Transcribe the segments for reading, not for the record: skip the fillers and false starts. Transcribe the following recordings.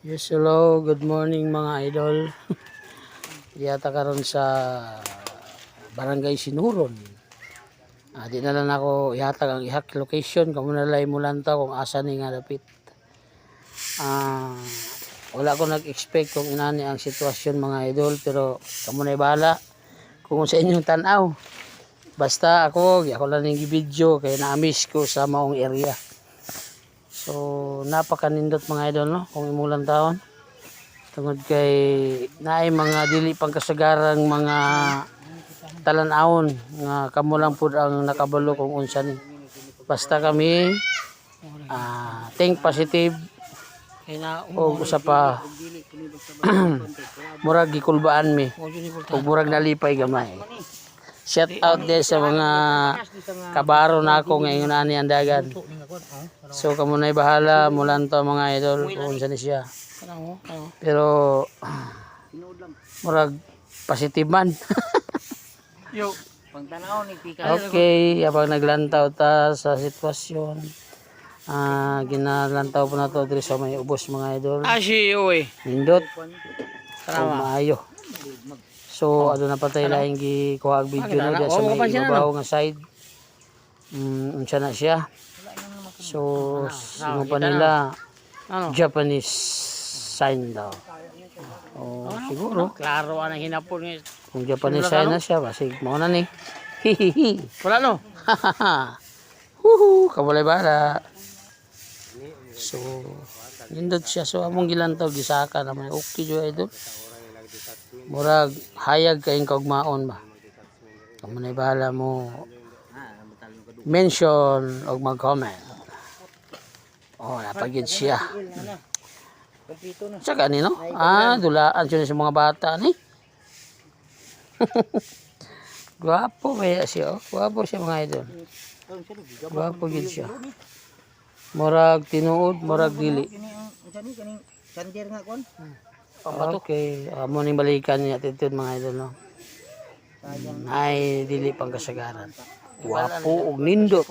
Yes, hello. Good morning mga idol. Yata karon sa Barangay Sinuron. Di na lang ako ihatag ang ihak location kamo na lay mo lang kung asa ni nga dapit. Wala ko nag-expect kung inani ang sitwasyon mga idol, pero kamo na bahala kung sa inyong tanaw. Basta ako lang ning video kay na-miss ko sa maong area. So napakanindot mga idol, no, kung imulang taon tungod kay naay mga dili pang kasagarang mga talan-awon nga kamo lang pud ang nakabalo kung unsa ni. Basta kami think positive o usa pa murag gikulbaan mi ug murag nalipay gamay. Shout out din sa mga kabaro na ako ngayon ani andagan. So kamo nay bahala mulan to mga idol kung unsa ni siya. Pero murag positive man. Yo, pangtanaw ni pika. Okay, abang naglantaw ta sa sitwasyon. Ginalantaw po na to diri sa may ubos mga idol. Ashi oy. Nindot. Maayo. So ano na patay laing gikuha ang video no diya sa may ibabaw nga side. Unsa na siya. So sino pa nila Japanese sign daw. Siguro. Klaro ang hinapon ni. Kung Japanese sign na siya, basig mo na ni. Hihihi. Wala no. Kabulay bala. So, nindot siya. So, among gilantaw, gisaka naman. Okay, jo idol. Murag, hayag kayong kaugmaon ba? Kabulay bala mo mention o mag-comment. Napagid siya. Sa kanino? Dulaan siya sa mga bata ni. Gwapo kaya siya. Gwapo siya mga idol. Gwapo gid siya. Murag tinuod, murag dili. Okay, amo ning balikan niya attitude mga idol, no. Ay dili pang kasagaran. Gwapo ug nindot.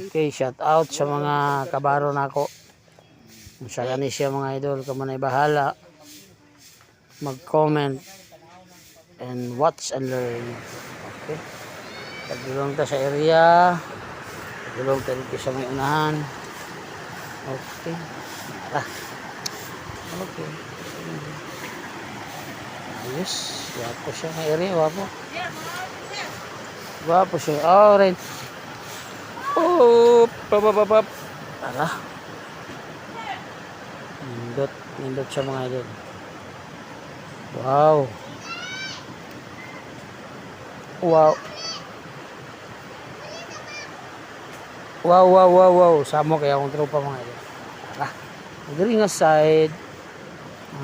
Okay, shout out sa mga kabaro nako. Sa gani siya mga idol, kamo nay bahala mag-comment and watch and learn. Okay, pagdulong ta sa area, pagdulong ta dito sa may unahan. Okay, okay, ayos. Wapo siya ng area, wapo. Wapo siya. Right. Papapapap. Nindot siya mga idol. Wow. Samo kaya akong tropa mga idol. Diri nga side.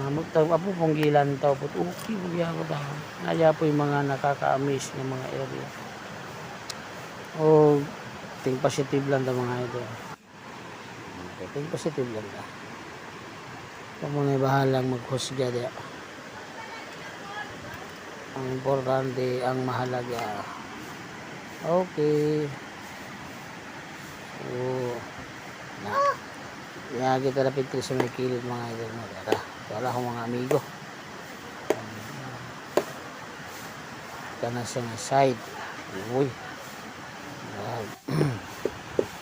Magtawag po pong gilantaw po. Okay, bugyan ko daw. Naya po yung mga nakaka-amaze ng mga area. Think positive lang daw mga idol. Okay, think positive lang daw. Kamu na bahalang maghusga diya. Ang importante, ang mahalaga. Okay. Kita lapit sa may kilid mga idol mo. Wala akong mga amigo. Kana sa side. Uy.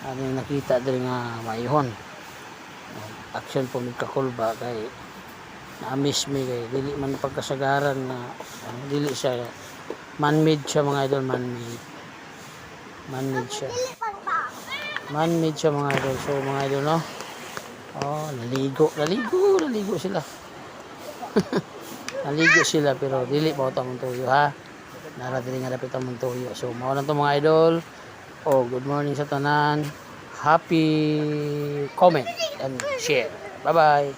Ano yung nakita din nga mayihon. Action po magkakulba kay na-miss me kay dili man pagkasagaran na dili siya man-made siya mga idol, man-made siya mga idol. So mga idol, no, naligo sila. Naligo sila pero dili pa ito ang tuyo, ha, narating nga dapat ang tuyo. So mao lang to mga idol. Good morning sa tanan. Happy comment and share. Bye bye.